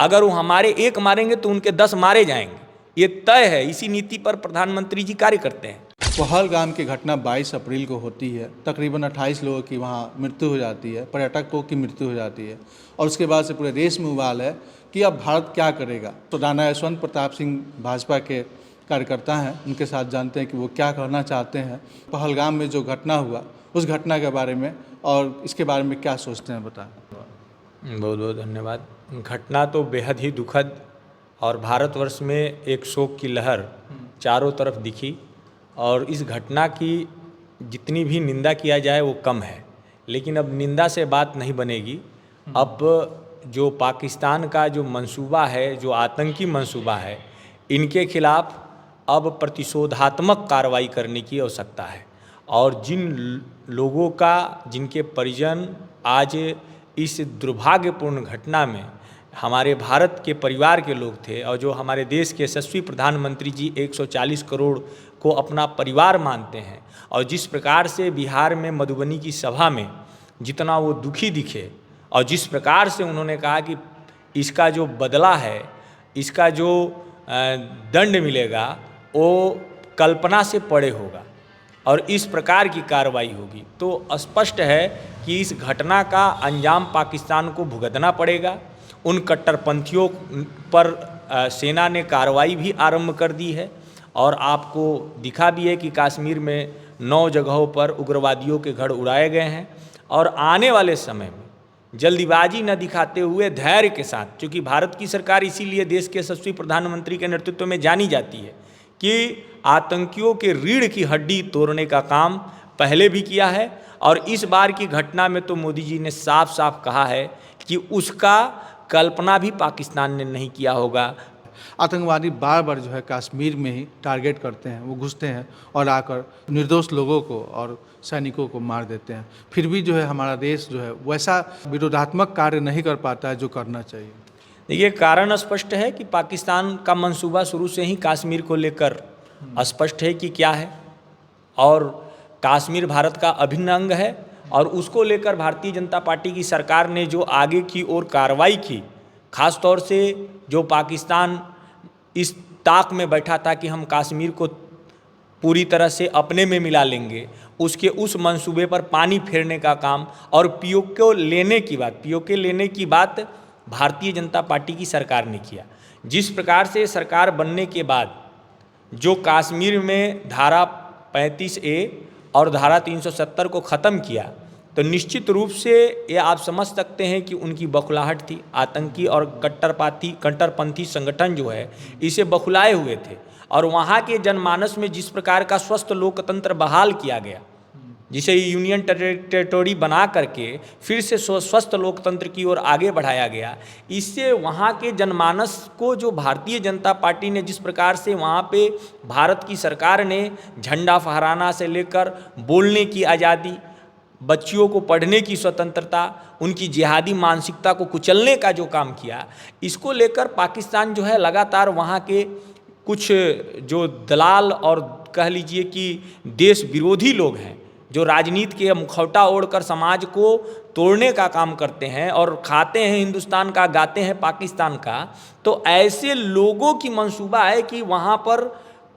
अगर वो हमारे एक मारेंगे तो उनके 10 मारे जाएंगे, ये तय है। इसी नीति पर प्रधानमंत्री जी कार्य करते हैं। पहलगाम की घटना 22 अप्रैल को होती है। तकरीबन 28 लोगों की वहाँ मृत्यु हो जाती है, पर्यटकों की मृत्यु हो जाती है और उसके बाद से पूरे देश में उबाल है कि अब भारत क्या करेगा। तो राणा यशवंत प्रताप सिंह भाजपा के कार्यकर्ता हैं, उनके साथ जानते हैं कि वो क्या कहना चाहते हैं पहलगाम में जो घटना हुआ उस घटना के बारे में और इसके बारे में क्या सोचते हैं, बताएं। बहुत बहुत धन्यवाद। घटना तो बेहद ही दुखद और भारतवर्ष में एक शोक की लहर चारों तरफ दिखी और इस घटना की जितनी भी निंदा किया जाए वो कम है। लेकिन अब निंदा से बात नहीं बनेगी। अब जो पाकिस्तान का जो मंसूबा है, जो आतंकी मंसूबा है, इनके खिलाफ अब प्रतिशोधात्मक कार्रवाई करने की आवश्यकता है। और जिन लोगों का, जिनके परिजन आज इस दुर्भाग्यपूर्ण घटना में हमारे भारत के परिवार के लोग थे और जो हमारे देश के यशस्वी प्रधानमंत्री जी 140 करोड़ को अपना परिवार मानते हैं, और जिस प्रकार से बिहार में मधुबनी की सभा में जितना वो दुखी दिखे और जिस प्रकार से उन्होंने कहा कि इसका जो बदला है, इसका जो दंड मिलेगा वो कल्पना से परे होगा और इस प्रकार की कार्रवाई होगी, तो स्पष्ट है कि इस घटना का अंजाम पाकिस्तान को भुगतना पड़ेगा। उन कट्टरपंथियों पर सेना ने कार्रवाई भी आरंभ कर दी है और आपको दिखा भी है कि कश्मीर में 9 जगहों पर उग्रवादियों के घर उड़ाए गए हैं। और आने वाले समय में जल्दीबाजी न दिखाते हुए धैर्य के साथ, क्योंकि भारत की सरकार इसीलिए देश के यशस्वी प्रधानमंत्री के नेतृत्व में जानी जाती है कि आतंकियों के रीढ़ की हड्डी तोड़ने का काम पहले भी किया है और इस बार की घटना में तो मोदी जी ने साफ साफ कहा है कि उसका कल्पना भी पाकिस्तान ने नहीं किया होगा। आतंकवादी बार बार जो है कश्मीर में ही टारगेट करते हैं, वो घुसते हैं और आकर निर्दोष लोगों को और सैनिकों को मार देते हैं। फिर भी जो है हमारा देश जो है वैसा विरोधात्मक कार्य नहीं कर पाता है जो करना चाहिए। देखिए, कारण स्पष्ट है कि पाकिस्तान का मंसूबा शुरू से ही कश्मीर को लेकर स्पष्ट है कि क्या है, और कश्मीर भारत का अभिन्न अंग है और उसको लेकर भारतीय जनता पार्टी की सरकार ने जो आगे की ओर कार्रवाई की, खास तौर से जो पाकिस्तान इस ताक में बैठा था कि हम कश्मीर को पूरी तरह से अपने में मिला लेंगे, उसके उस मंसूबे पर पानी फेरने का काम और पीओके लेने की बात भारतीय जनता पार्टी की सरकार ने किया। जिस प्रकार से सरकार बनने के बाद जो कश्मीर में धारा 35A और धारा 370 को ख़त्म किया, तो निश्चित रूप से ये आप समझ सकते हैं कि उनकी बौखलाहट थी। आतंकी और कट्टरपंथी संगठन जो है इसे बौखलाए हुए थे और वहाँ के जनमानस में जिस प्रकार का स्वस्थ लोकतंत्र बहाल किया गया, जिसे यूनियन टेरिटरी बना करके फिर से स्वस्थ लोकतंत्र की ओर आगे बढ़ाया गया, इससे वहाँ के जनमानस को जो भारतीय जनता पार्टी ने जिस प्रकार से वहाँ पे भारत की सरकार ने झंडा फहराना से लेकर बोलने की आज़ादी, बच्चियों को पढ़ने की स्वतंत्रता, उनकी जिहादी मानसिकता को कुचलने का जो काम किया, इसको लेकर पाकिस्तान जो है लगातार वहाँ के कुछ जो दलाल और कह लीजिए कि देश विरोधी लोग हैं, जो राजनीति के मुखौटा ओढ़कर समाज को तोड़ने का काम करते हैं और खाते हैं हिंदुस्तान का, गाते हैं पाकिस्तान का, तो ऐसे लोगों की मंसूबा है कि वहाँ पर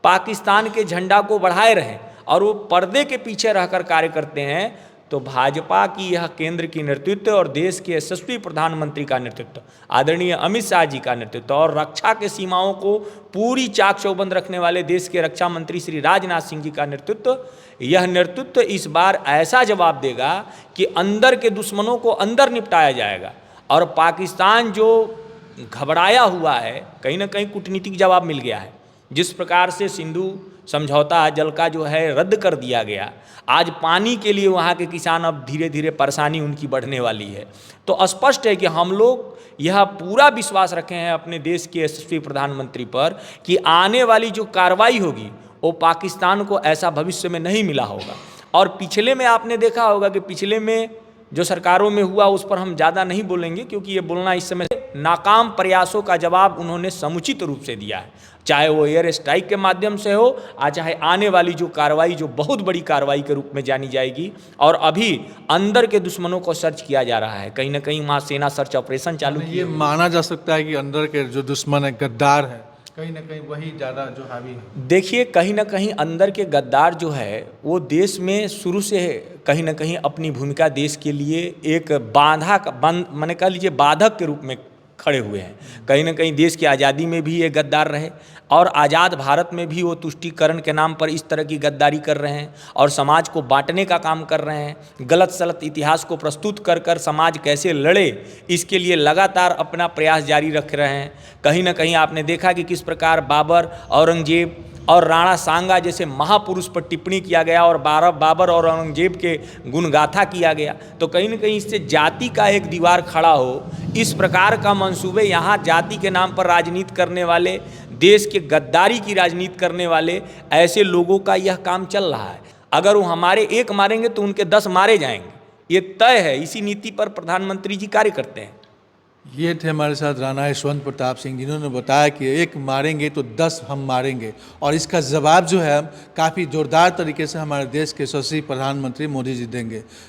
पाकिस्तान के झंडा को बढ़ाए रहें और वो पर्दे के पीछे रहकर कार्य करते हैं। तो भाजपा की यह केंद्र की नेतृत्व और देश के यशस्वी प्रधानमंत्री का नेतृत्व, आदरणीय अमित शाह जी का नेतृत्व और रक्षा के सीमाओं को पूरी चाक चौबंद रखने वाले देश के रक्षा मंत्री श्री राजनाथ सिंह जी का नेतृत्व, यह नेतृत्व इस बार ऐसा जवाब देगा कि अंदर के दुश्मनों को अंदर निपटाया जाएगा और पाकिस्तान जो घबराया हुआ है, कहीं ना कहीं कूटनीतिक जवाब मिल गया है। जिस प्रकार से सिंधु समझौता जल का जो है रद्द कर दिया गया, आज पानी के लिए वहाँ के किसान अब धीरे धीरे परेशानी उनकी बढ़ने वाली है। तो स्पष्ट है कि हम लोग यह पूरा विश्वास रखे हैं अपने देश के यशस्वी प्रधानमंत्री पर कि आने वाली जो कार्रवाई होगी वो पाकिस्तान को ऐसा भविष्य में नहीं मिला होगा। और पिछले में आपने देखा होगा कि पिछले में जो सरकारों में हुआ उस पर हम ज़्यादा नहीं बोलेंगे, क्योंकि ये बोलना इस समय नाकाम प्रयासों का जवाब उन्होंने समुचित रूप से दिया है, चाहे वो एयर स्ट्राइक के माध्यम से हो चाहे आने वाली जो कार्रवाई, जो बहुत बड़ी कार्रवाई के रूप में जानी जाएगी। और अभी अंदर के दुश्मनों को सर्च किया जा रहा है, कहीं ना कहीं वहाँ सेना सर्च ऑपरेशन चालू की ये माना जा सकता है कि अंदर के जो दुश्मन है, गद्दार है, कहीं ना कहीं वही ज़्यादा जो हावी है। देखिए, कहीं ना कहीं अंदर के गद्दार जो है वो देश में शुरू से कहीं ना कहीं अपनी भूमिका देश के लिए एक मैंने कह लीजिए बाधक के रूप में खड़े हुए हैं। कहीं ना कहीं देश की आज़ादी में भी ये गद्दार रहे और आज़ाद भारत में भी वो तुष्टीकरण के नाम पर इस तरह की गद्दारी कर रहे हैं और समाज को बांटने का काम कर रहे हैं। गलत सलत इतिहास को प्रस्तुत कर कर समाज कैसे लड़े, इसके लिए लगातार अपना प्रयास जारी रख रहे हैं। कहीं ना कहीं आपने देखा कि किस प्रकार बाबर, औरंगजेब और राणा सांगा जैसे महापुरुष पर टिप्पणी किया गया और बाबर और औरंगजेब के गुणगाथा किया गया। तो कहीं ना कहीं इससे जाति का एक दीवार खड़ा हो, इस प्रकार का मंसूबे यहाँ जाति के नाम पर राजनीति करने वाले, देश के गद्दारी की राजनीति करने वाले ऐसे लोगों का यह काम चल रहा है। अगर वो हमारे एक मारेंगे तो उनके 10 मारे जाएंगे, ये तय है। इसी नीति पर प्रधानमंत्री जी कार्य करते हैं। ये थे हमारे साथ राणा यशवंत प्रताप सिंह, जिन्होंने बताया कि एक मारेंगे तो 10 हम मारेंगे, और इसका जवाब जो है काफ़ी ज़ोरदार तरीके से हमारे देश के यशस्वी प्रधानमंत्री मोदी जी देंगे।